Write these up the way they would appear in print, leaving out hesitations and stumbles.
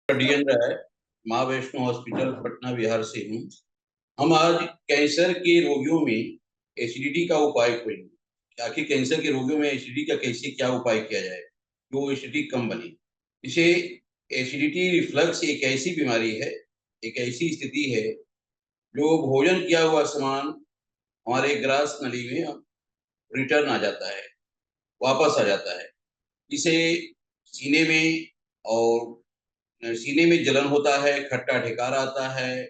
DN राय, माँ Vaishno hospital Patna Bihar से हूँ। हम आज कैंसर के रोगियों में एसिडिटी का उपाय खोजेंगे। आखिर कैंसर के रोगियों में एसिडिटी का कैसे क्या उपाय किया जाए जो एसिडिटी कम बने। इसे एसिडिटी रिफ्लक्स एक ऐसी बीमारी है, एक ऐसी स्थिति है जो भोजन किया हुआ सामान हमारे ग्रास नली में रिटर्न आ जाता है, वापस आ जाता है। इसे सीने में और सीने में जलन होता है, खट्टा ढेकार आता है।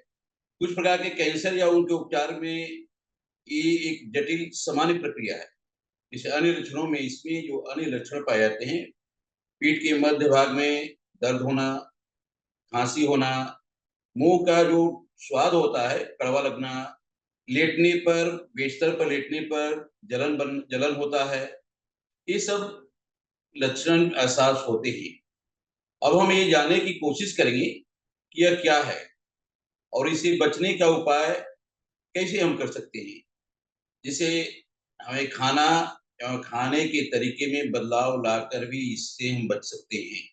कुछ प्रकार के कैंसर या उनके उपचार में ये एक जटिल सामान्य प्रक्रिया है। इस अन्य लक्षणों में इसमें जो अन्य लक्षण पाए जाते हैं, पीठ के मध्य भाग में दर्द होना, खांसी होना, मुंह का जो स्वाद होता है कड़वा लगना, लेटने पर, बिस्तर पर लेटने पर जलन होता है। ये सब लक्षण एहसास होते ही अब हम ये जानने की कोशिश करेंगे कि यह क्या है और इसे बचने का उपाय कैसे हम कर सकते हैं, जिसे हमें खाना एवं खाने के तरीके में बदलाव लाकर भी इससे हम बच सकते हैं।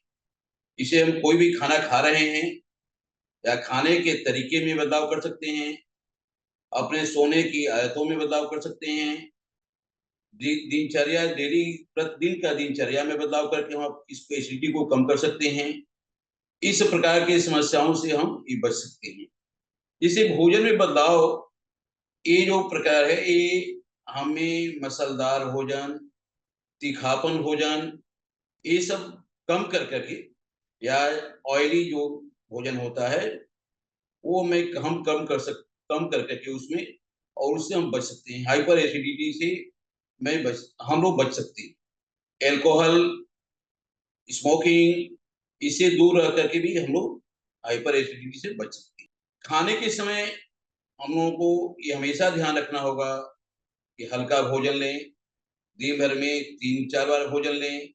इसे हम कोई भी खाना खा रहे हैं या खाने के तरीके में बदलाव कर सकते हैं, अपने सोने की आदतों में बदलाव कर सकते हैं, दिनचर्या डेली प्रतिदिन का दिनचर्या में बदलाव करके हम इस एसिडिटी को कम कर सकते हैं। इस प्रकार की समस्याओं से हम ये बच सकते हैं। जैसे भोजन में बदलाव, ये जो प्रकार है ये हमें मसालेदार भोजन, तीखापन भोजन, ये सब कम कर करके या ऑयली जो भोजन होता है वो हम कम कर करके उसमें, और उससे हम बच सकते हैं। हाइपर एसिडिटी से हम लोग बच सकते हैं। एल्कोहल, स्मोकिंग, इससे दूर रह करके भी हम लोग हाइपर एसिडिटी से बच सकते हैं। खाने के समय हम लोगों को ये हमेशा ध्यान रखना होगा कि हल्का भोजन लें, दिन भर में 3-4 बार भोजन लें,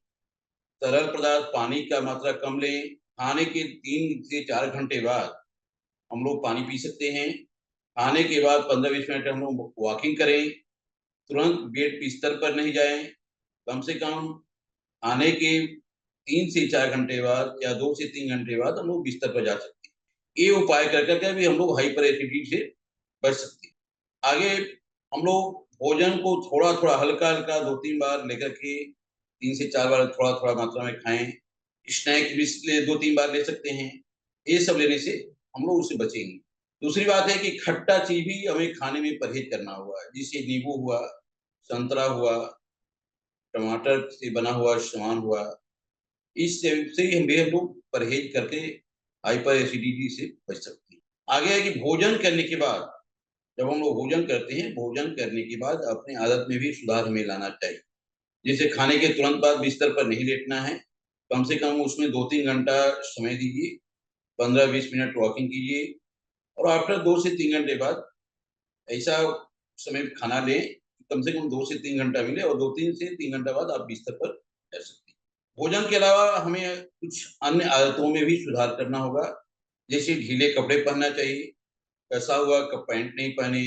तरल पदार्थ पानी का मात्रा कम लें। खाने के 3 से 4 घंटे बाद हम लोग पानी पी सकते हैं। खाने के बाद 15-20 मिनट हम लोग वॉकिंग करें। तुरंत बेड बिस्तर पर नहीं जाएं। कम से कम खाने के 3 से 4 घंटे बाद या 2 से 3 घंटे बाद हम लोग बिस्तर पर जा सकते हैं। ये उपाय कर करके भी हम लोग हाइपर एसिडिटी से बच सकते हैं। आगे हम लोग भोजन को थोड़ा थोड़ा हल्का हल्का 2-3 बार लेकर के 3 से 4 बार थोड़ा थोड़ा मात्रा में खाएं। स्नैक भी 2-3 बार ले सकते हैं। ये सब लेने से हम लोग उससे बचेंगे। दूसरी बात है कि खट्टा चीज भी हमें खाने में परहेज करना होगा, जिससे नींबू हुआ, संतरा हुआ, टमाटर से बना हुआ सामान हुआ, इस से हम लोग परहेज करके हाइपर एसिडिटी से बच सकते हैं। आगे है कि भोजन करने के बाद, जब हम लोग भोजन करते हैं, भोजन करने के बाद अपनी आदत में भी सुधार हमें लाना चाहिए। जैसे खाने के तुरंत बाद बिस्तर पर नहीं लेटना है, कम से कम उसमें 2-3 घंटा समय दीजिए, 15-20 मिनट वॉकिंग कीजिए, और आफ्टर 2 से 3 घंटे बाद ऐसा समय खाना लें, कम से कम 2 से 3 घंटा मिले और 2-3 से 3 घंटा बाद आप बिस्तर पर रह सकते हैं। भोजन के अलावा हमें कुछ अन्य आदतों में भी सुधार करना होगा। जैसे ढीले कपड़े पहनना चाहिए, कसा हुआ पैंट नहीं पहने,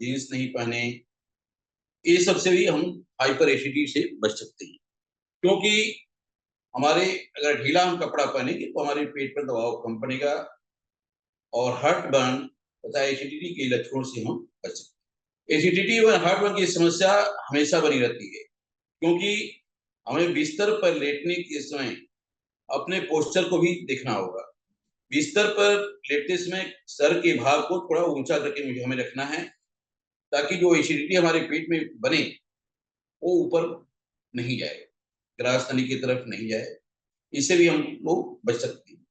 जीन्स नहीं पहने। ये सब से भी हम हाइपर एसिडिटी से बच सकते हैं, क्योंकि हमारे अगर ढीला हम कपड़ा पहनेंगे तो हमारे पेट पर दबाव कम पड़ेगा और हार्ट बर्न तथा एसिडिटी के लक्षणों से हम बच सकते हैं। एसिडिटी और हार्ट बर्न की समस्या हमेशा बनी रहती है, क्योंकि हमें बिस्तर पर लेटने के समय अपने पोस्चर को भी देखना होगा। बिस्तर पर लेटते समय सर के भाग को थोड़ा ऊंचा करके मुझे हमें रखना है, ताकि जो एसिडिटी हमारे पेट में बने वो ऊपर नहीं जाए, ग्रास नली की तरफ नहीं जाए। इससे भी हम लोग बच सकते हैं।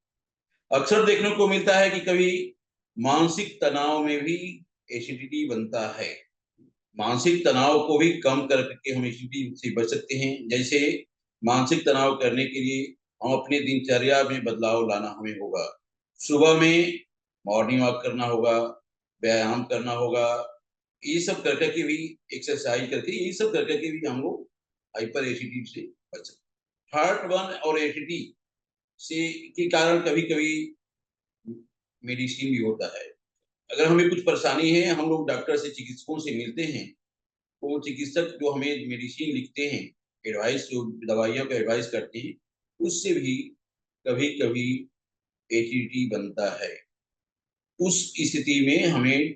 अक्सर देखने को मिलता है कि कभी मानसिक तनाव में भी एसिडिटी बनता है। मानसिक तनाव को भी कम करके हम एसिडिटी से बच सकते हैं। जैसे मानसिक तनाव करने के लिए हम अपने दिनचर्या में बदलाव लाना हमें होगा। सुबह में मॉर्निंग वॉक करना होगा, व्यायाम करना होगा। ये सब कर करके भी, एक्सरसाइज करके, ये सब कर करके भी हम लोग हाइपर एसिडिटी से बच सकते हैं। हार्ट बर्न और एसिडिटी से के कारण कभी कभी मेडिसिन भी होता है। अगर हमें कुछ परेशानी है, हम लोग डॉक्टर से, चिकित्सकों से मिलते हैं, तो चिकित्सक जो हमें मेडिसिन लिखते हैं, एडवाइस जो दवाइयों का एडवाइस करते हैं, उससे भी कभी कभी एसिडिटी बनता है। उस स्थिति में हमें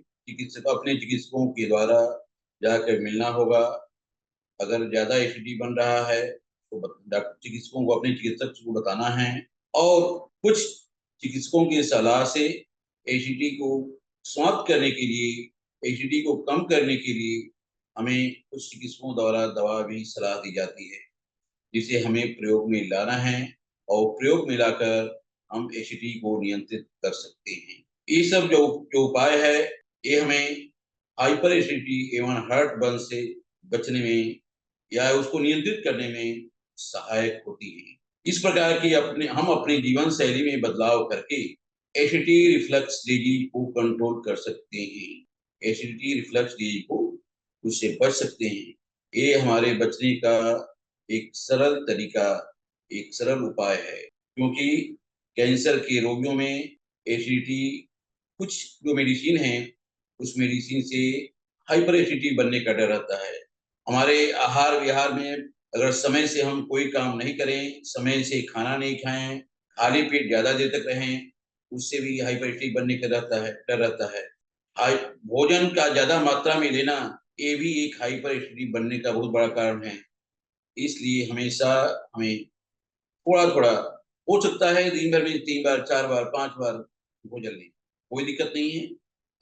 अपने चिकित्सकों के द्वारा जाकर मिलना होगा। अगर ज़्यादा एसिडिटी बन रहा है तो डॉक्टर चिकित्सकों को, अपने चिकित्सक को बताना है, और कुछ चिकित्सकों की सलाह से एसिडिटी को समाप्त करने के लिए, एसिडिटी को कम करने के लिए हमें कुछ चिकित्सकों द्वारा दवा भी सलाह दी जाती है, जिसे हमें प्रयोग में लाना है, और प्रयोग में लाकर हम एसिडिटी को नियंत्रित कर सकते हैं। ये सब जो जो उपाय है, ये हमें हाइपर एसिडिटी एवं हार्ट बर्न से बचने में या उसको नियंत्रित करने में सहायक होती है। इस प्रकार की हम अपनी जीवन शैली में बदलाव करके एसिडिटी रिफ्लक्स डिजीज को कंट्रोल कर सकते हैं। एसिडिटी रिफ्लक्स डिजीज को उससे बच सकते हैं। ये हमारे बचने का एक सरल तरीका, एक सरल उपाय है, क्योंकि कैंसर के रोगियों में एसिडिटी, कुछ जो मेडिसिन है, उस मेडिसिन से हाइपर एसिडिटी बनने का डर रहता है। हमारे आहार विहार में अगर समय से हम कोई काम नहीं करें, समय से खाना नहीं खाएं, खाली पेट ज्यादा देर तक रहें, उससे भी हाइपर एसिडिटी बनने का डर रहता है। भोजन का ज्यादा मात्रा में लेना, ये भी एक हाइपर एसिडिटी बनने का बहुत बड़ा कारण है। इसलिए हमेशा हमें थोड़ा-थोड़ा, हो सकता है दिन भर में 3 बार, 4 बार, 5 बार भोजन लें, कोई दिक्कत नहीं है।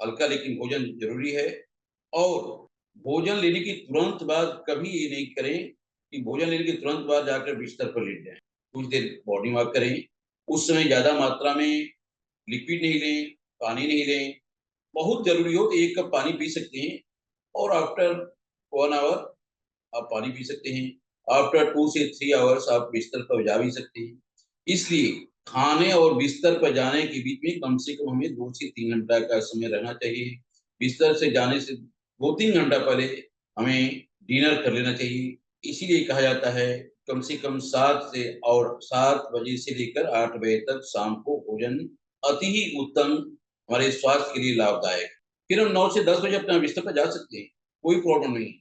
हल्का लेकिन भोजन ज़रूरी है, और भोजन लेने के तुरंत बाद कभी ये नहीं करें कि भोजन लेने के तुरंत बाद जाकर बिस्तर पर लेट जाएँ। कुछ देर मॉर्निंग वॉक करें, उस समय ज़्यादा मात्रा में लिक्विड नहीं लें, पानी नहीं लें। बहुत ज़रूरी हो तो 1 कप पानी पी सकते हैं, और आफ्टर 1 ऑवर आप पानी पी सकते हैं। आफ्टर 2 से 3 आवर्स आप बिस्तर पर जा भी सकते हैं। इसलिए खाने और बिस्तर पर जाने के बीच में कम से कम हमें 2 से 3 घंटा का समय रहना चाहिए। बिस्तर से जाने से 2-3 घंटा पहले हमें डिनर कर लेना चाहिए। इसीलिए कहा जाता है कम से कम 7 बजे से लेकर 8 बजे तक शाम को भोजन अति ही उत्तम, हमारे स्वास्थ्य के लिए लाभदायक। फिर हम 9 से 10 बजे अपना बिस्तर पर जा सकते हैं, कोई प्रॉब्लम नहीं।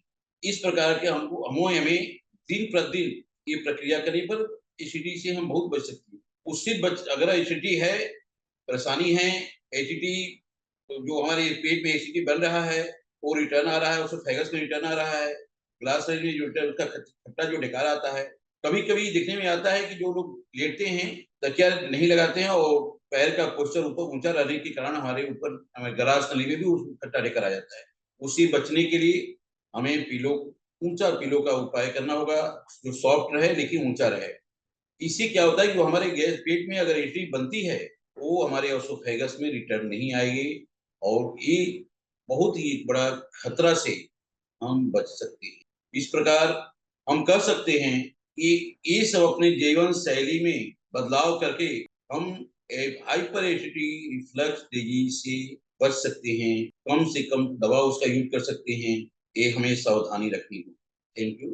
इस प्रकार के हमें दिन-प्रतिदिन ये प्रक्रिया करने पर एसिडिटी से हम बहुत बच सकते हैं। उससे अगर एसिडिटी है, परेशानी है, एसिडिटी जो हमारे पेट में एसिडिटी बन रहा है, वो रिटर्न आ रहा है, उसमेफेगस में रिटर्न आ रहा है, ग्लास में जो रिटर्न का खट्टा जो ढेकर आता है। कभी-कभी देखने में आता है कि जो लोग लेटते हैं, तकिया नहीं लगाते हैं, और पैर का पोस्चर ऊपर ऊँचा रहने के कारण हमारे ऊपर गरास नली में भी खट्टा ढेकर आ जाता है। उससे बचने के लिए हमें ऊँचा पिलो का उपाय करना होगा, जो सॉफ्ट रहे लेकिन ऊँचा रहे। इससे क्या होता है कि जो हमारे गैस पेट में अगर एसिडिटी बनती है, वो हमारे एसोफेगस में रिटर्न नहीं आएगी, और ये बहुत ही बड़ा खतरा से हम बच सकते हैं। इस प्रकार हम कर सकते हैं कि ये सब अपने जीवन शैली में बदलाव करके हम एक हाइपर एसिडिटी रिफ्लक्स डिजीज से बच सकते हैं। कम से कम दवा उसका यूज़ कर सकते हैं। ये हमें सावधानी रखनी होगी। Thank you.